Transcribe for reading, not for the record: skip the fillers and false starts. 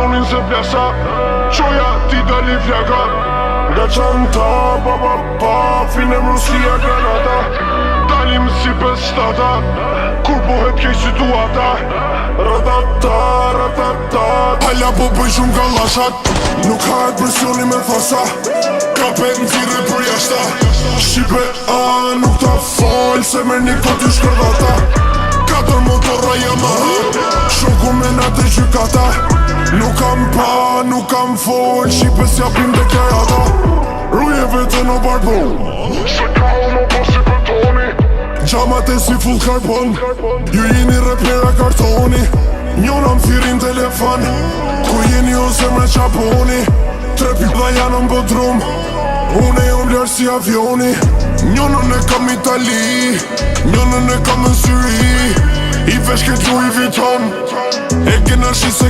zonin se plesa Qoja ti dali flaka Nga qanta, finem Rusia, Granada Dalim si pestata Kur bohet kej situata Ratata Hala po bëj shumë gallashat Nuk hajt presioni me thasa Kapet në tire për jashta Shqipe nuk ta fol Se me një koti shkërdata 4 motorra Yamaha Shoku me natë e gjykata Nuk kam fol Shqipe s'japim deklarata Ruje vete në barbon Se ka uno po si betoni Gjamat e si full karbon Ju jeni repera kartoni Njona më thirin telefon Ku jeni ose me qaponi Trepi dha janë në bodrum Une jom ljarë si avioni Njonën e kam Itali Njonën e kam në Syri I vesh këtë Louis Vuitton E kena shi se